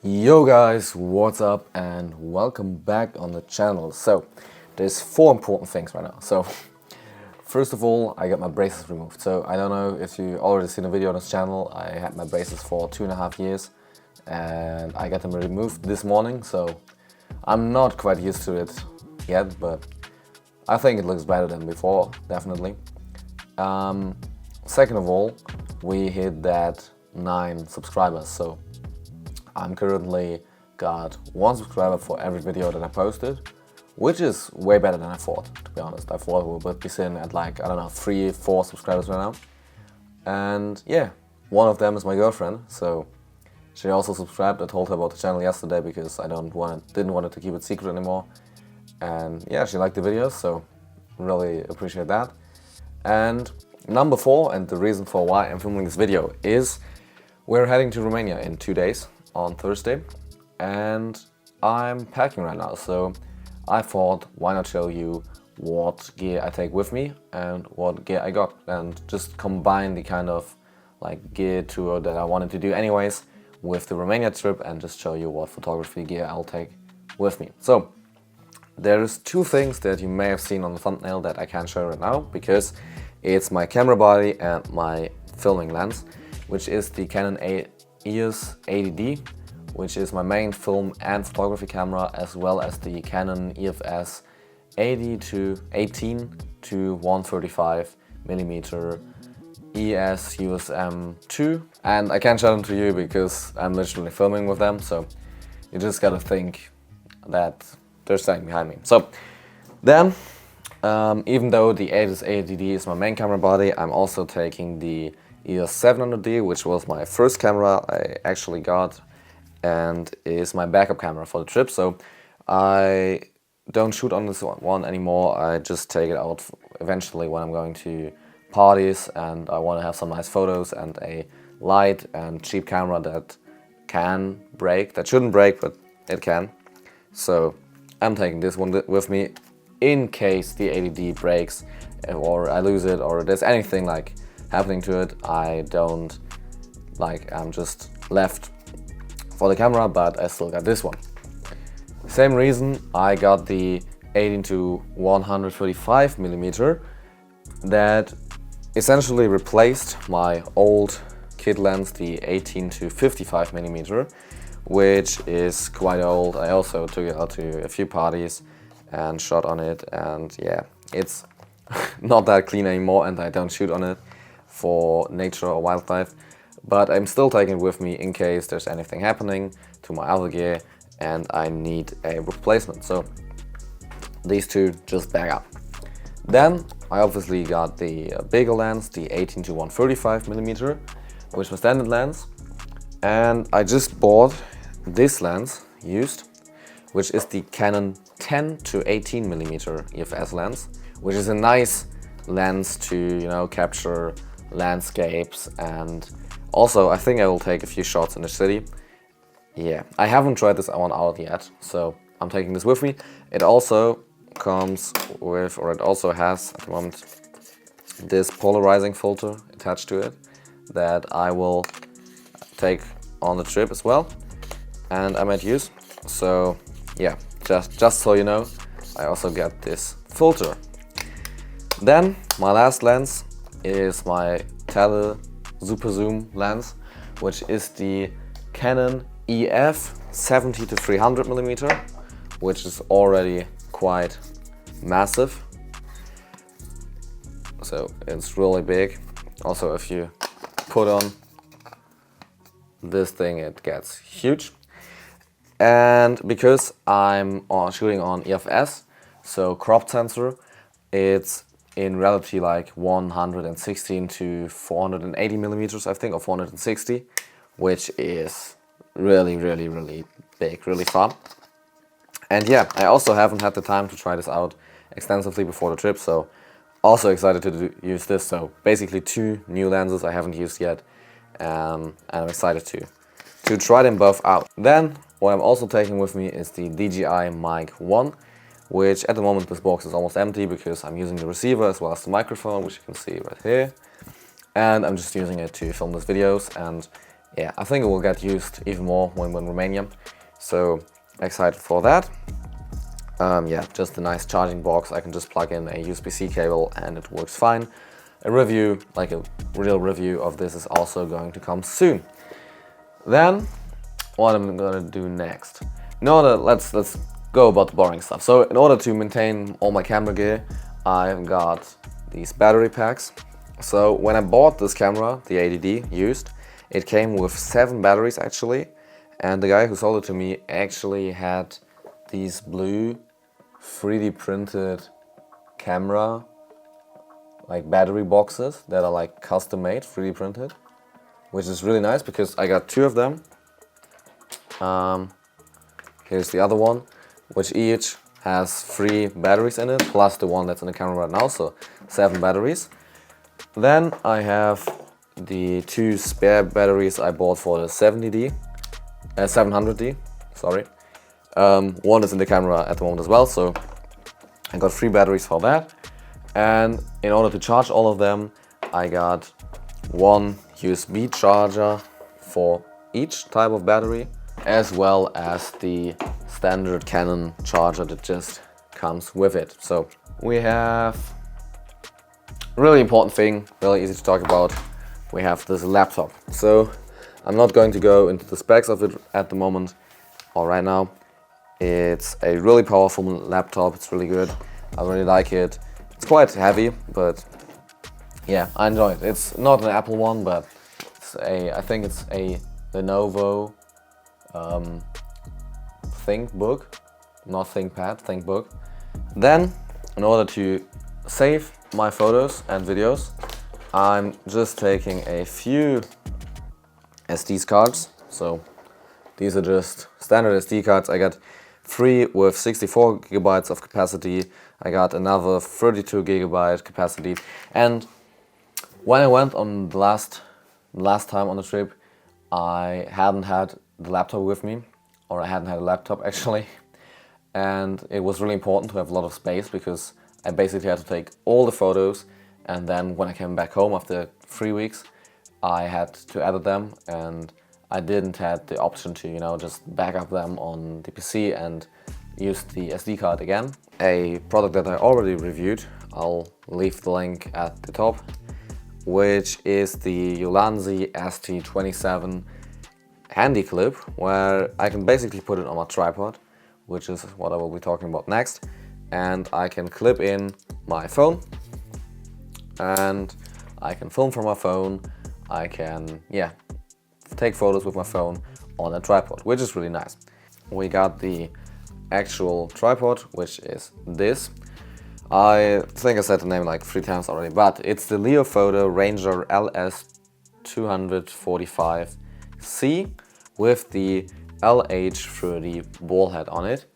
Yo guys, what's up and welcome back on the channel. So there's four important things right now. So first of all, I got my braces removed. So I don't know if you already seen a video on this channel. I had my braces for 2.5 years and I got them removed this morning. So I'm not quite used to it yet, but I think it looks better than before, definitely. Second of all, we hit that 9 subscribers. So I'm currently got 1 subscriber for every video that I posted, which is way better than I thought, to be honest. I thought we would be sitting at like, I don't know, 3-4 subscribers right now. And yeah, one of them is my girlfriend, so she also subscribed. I told her about the channel yesterday because I didn't want it to keep it secret anymore. And yeah, she liked the videos, so really appreciate that. And number 4, and the reason for why I'm filming this video, is we're heading to Romania in 2 days. On Thursday, and I'm packing right now, so I thought why not show you what gear I take with me and what gear I got, and just combine the kind of like gear tour that I wanted to do anyways with the Romania trip and just show you what photography gear I'll take with me. So there's 2 things that you may have seen on the thumbnail that I can't show right now because it's my camera body and my filming lens, which is the Canon EOS 80D, which is my main film and photography camera, as well as the Canon EFS 18 to 135 mm ES USM 2, and I can't show them to you because I'm literally filming with them, so you just gotta think that they're standing behind me. So then, even though the EOS 80D is my main camera body, I'm also taking the EOS 700D, which was my first camera I actually got and is my backup camera for the trip. So I don't shoot on this one anymore. I just take it out eventually when I'm going to parties and I want to have some nice photos and a light and cheap camera that can break, that shouldn't break, but it can. So I'm taking this one with me in case the 80D breaks or I lose it or there's anything like happening to it. I'm just left for the camera, but I still got this one. Same reason I got the 18 to 135 mm that essentially replaced my old kit lens, the 18 to 55 mm, which is quite old. I also took it out to a few parties and shot on it, and yeah, it's not that clean anymore and I don't shoot on it for nature or wildlife, but I'm still taking it with me in case there's anything happening to my other gear and I need a replacement. So these 2 just back up. Then I obviously got the bigger lens, the 18 to 135 mm, which is my standard lens, and I just bought this lens used, which is the Canon 10 to 18 mm EFS lens, which is a nice lens to, you know, capture landscapes, and also I think I will take a few shots in the city. Yeah, I haven't tried this one out yet, so I'm taking this with me. It also comes with, or it also has at the moment, this polarizing filter attached to it that I will take on the trip as well and I might use. So yeah, just so you know, I also got this filter. Then my last lens is my tele super zoom lens, which is the Canon EF 70 to 300 mm, which is already quite massive, so it's really big. Also, if you put on this thing, it gets huge. And because I'm shooting on EFS, so crop sensor, it's in reality like 116 to 480 millimeters, I think, or 460, which is really big, really far. And yeah, I also haven't had the time to try this out extensively before the trip, so also excited to use this. So basically 2 new lenses I haven't used yet, and I'm excited to try them both out. Then what I'm also taking with me is the DJI Mic 1, which at the moment this box is almost empty because I'm using the receiver as well as the microphone, which you can see right here, and I'm just using it to film these videos. And yeah, I think it will get used even more when we're in Romania. So excited for that. Yeah, just a nice charging box. I can just plug in a USB-C cable and it works fine. A review, like a real review of this, is also going to come soon. Then, what I'm gonna do next? In order, let's go about the boring stuff. So in order to maintain all my camera gear, I've got these battery packs. So when I bought this camera, the 80D used, it came with 7 batteries actually, and the guy who sold it to me actually had these blue 3D printed camera like battery boxes that are like custom made, 3D printed, which is really nice because I got 2 of them. Here's the other one, which each has 3 batteries in it, plus the one that's in the camera right now, so 7 batteries. Then I have the 2 spare batteries I bought for the 700D, sorry. One is in the camera at the moment as well, so I got 3 batteries for that. And in order to charge all of them, I got 1 USB charger for each type of battery, as well as the standard Canon charger that just comes with it. So we have a really important thing, really easy to talk about. We have this laptop. So I'm not going to go into the specs of it at the moment or right now. It's a really powerful laptop, it's really good. I really like it. It's quite heavy, but yeah, I enjoy it. It's not an Apple one, but I think it's a Lenovo ThinkBook, not ThinkPad, ThinkBook. Then, in order to save my photos and videos, I'm just taking a few SD cards. So these are just standard SD cards. I got 3 with 64 gigabytes of capacity. I got another 32 gigabyte capacity. And when I went on the last time on the trip, I hadn't had the laptop with me, or I hadn't had a laptop actually. And it was really important to have a lot of space because I basically had to take all the photos, and then when I came back home after 3 weeks, I had to edit them, and I didn't have the option to, you know, just back up them on the PC and use the SD card again. A product that I already reviewed, I'll leave the link at the top, which is the Ulanzi ST27 handy clip, where I can basically put it on my tripod, which is what I will be talking about next, and I can clip in my phone and I can film from my phone. I can, yeah, take photos with my phone on a tripod, which is really nice. We got the actual tripod, which is this. I think I said the name like 3 times already, but it's the Leofoto Ranger LS 245C with the LH30 ball head on it.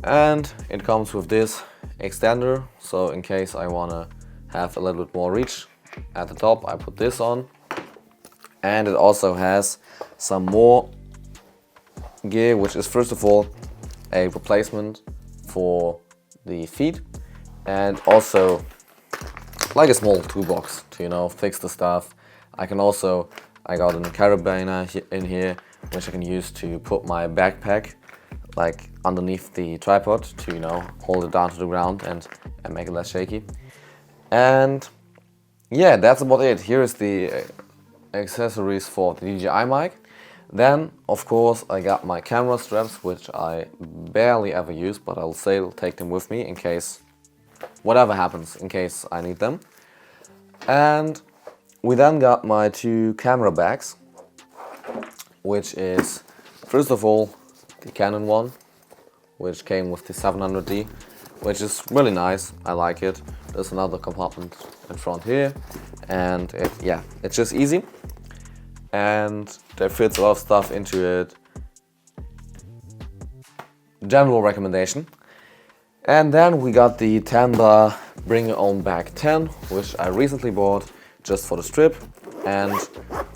And it comes with this extender, so in case I wanna have a little bit more reach at the top, I put this on. And it also has some more gear, which is first of all a replacement for the feet, and also like a small toolbox to, you know, fix the stuff. I got a carabiner in here, which I can use to put my backpack like underneath the tripod to, you know, hold it down to the ground and make it less shaky. And yeah, that's about it. Here is the accessories for the DJI mic. Then, of course, I got my camera straps, which I barely ever use, but I'll take them with me in case whatever happens, in case I need them. And we then got my 2 camera bags, which is first of all the Canon one, which came with the 700D, which is really nice. I like it. There's another compartment in front here, and it's just easy. And there fits a lot of stuff into it. General recommendation. And then we got the 10 bar Bring Your Own Bag 10, which I recently bought just for the trip, and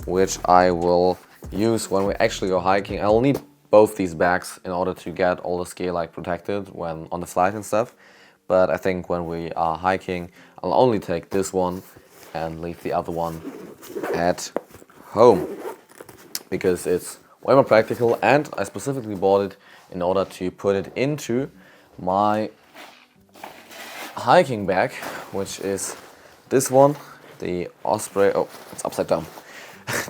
which I will use when we actually go hiking. I'll need both these bags in order to get all the gear like protected when on the flight and stuff. But I think when we are hiking, I'll only take this one and leave the other one at home. because it's way more practical, and I specifically bought it in order to put it into my hiking bag, which is this one, the Osprey, oh, it's upside down,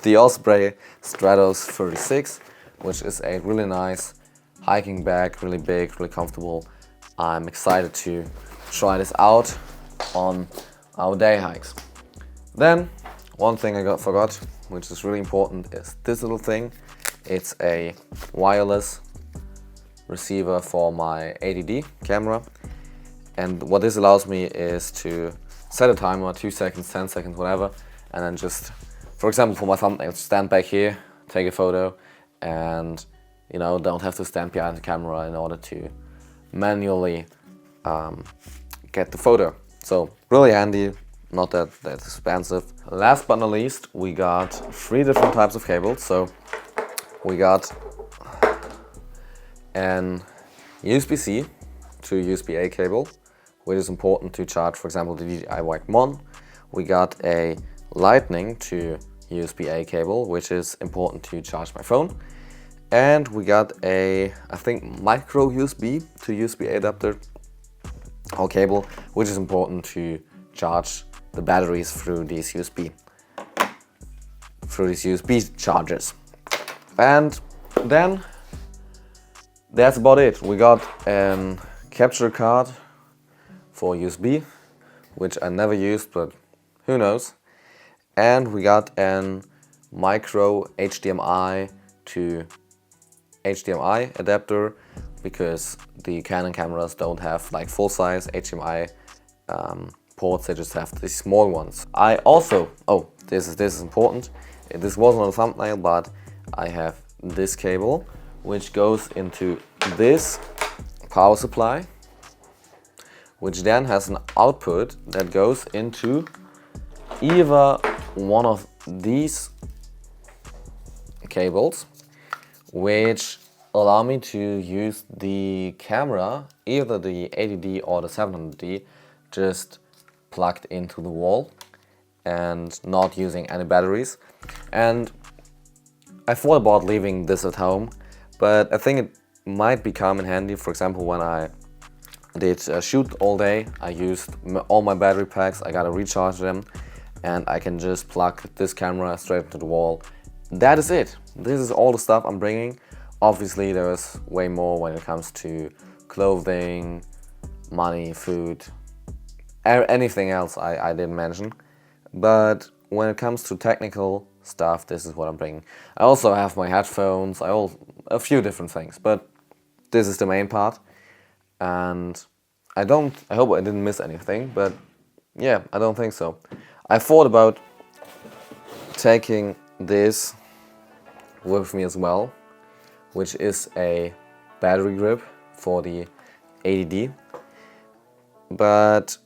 the Osprey Stratos 36, which is a really nice hiking bag, really big, really comfortable. I'm excited to try this out on our day hikes. Then, one thing I forgot, which is really important, is this little thing. It's a wireless receiver for my 80D camera. And what this allows me is to set a timer, 2 seconds, 10 seconds, whatever, and then just, for example, for my thumbnail, stand back here, take a photo, and don't have to stand behind the camera in order to manually get the photo. So really handy, not that expensive. Last but not least, we got 3 different types of cables. So we got an USB-C to USB-A cable, which is important to charge, for example, the DJI Mic 1. We got a Lightning to USB-A cable, which is important to charge my phone. And we got a, I think, micro USB to USB-A adapter or cable, which is important to charge the batteries through these USB chargers. And then that's about it. We got a capture card for USB, which I never used, but who knows. And we got an micro HDMI to HDMI adapter, because the Canon cameras don't have like full-size HDMI ports, they just have these small ones. I also, oh, this is important. This wasn't on a thumbnail, but I have this cable, which goes into this power supply, which then has an output that goes into either one of these cables, which allow me to use the camera, either the 80D or the 700D, just plugged into the wall and not using any batteries. And I thought about leaving this at home, but I think it might become in handy. For example, when I did shoot all day, I used all my battery packs, I gotta recharge them, and I can just plug this camera straight into the wall. That is it. This is all the stuff I'm bringing. Obviously there's way more when it comes to clothing, money, food, anything else I didn't mention. But when it comes to technical stuff, this is what I'm bringing. I also have my headphones, a few different things, but this is the main part. And I hope I didn't miss anything, but yeah, I don't think so. I thought about taking this with me as well, which is a battery grip for the 80D, but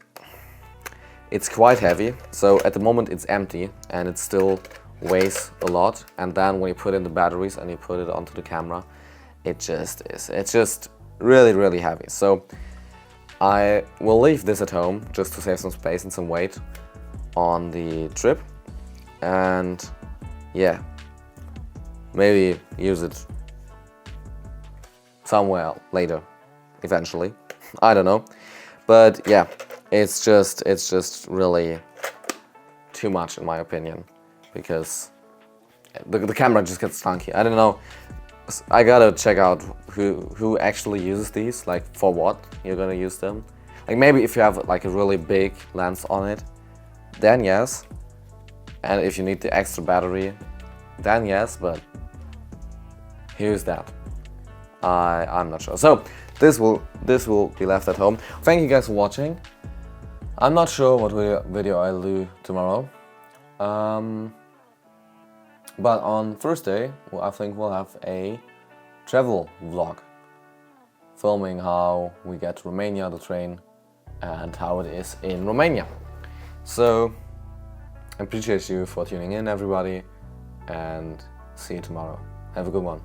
it's quite heavy. So at the moment it's empty and it still weighs a lot, and then when you put in the batteries and you put it onto the camera, it's just really heavy. So I will leave this at home just to save some space and some weight on the trip, and yeah, maybe use it somewhere later, eventually. I don't know, but yeah, it's just really too much in my opinion, because the camera just gets clunky. I don't know. I gotta check out who actually uses these, like for what you're gonna use them. Like maybe if you have like a really big lens on it, then yes. And if you need the extra battery, then yes, but here's that. I'm not sure. So this will be left at home. Thank you guys for watching. I'm not sure what video I'll do tomorrow. But on Thursday, I think we'll have a travel vlog, filming how we get to Romania, the train, and how it is in Romania. So I appreciate you for tuning in, everybody, and see you tomorrow. Have a good one.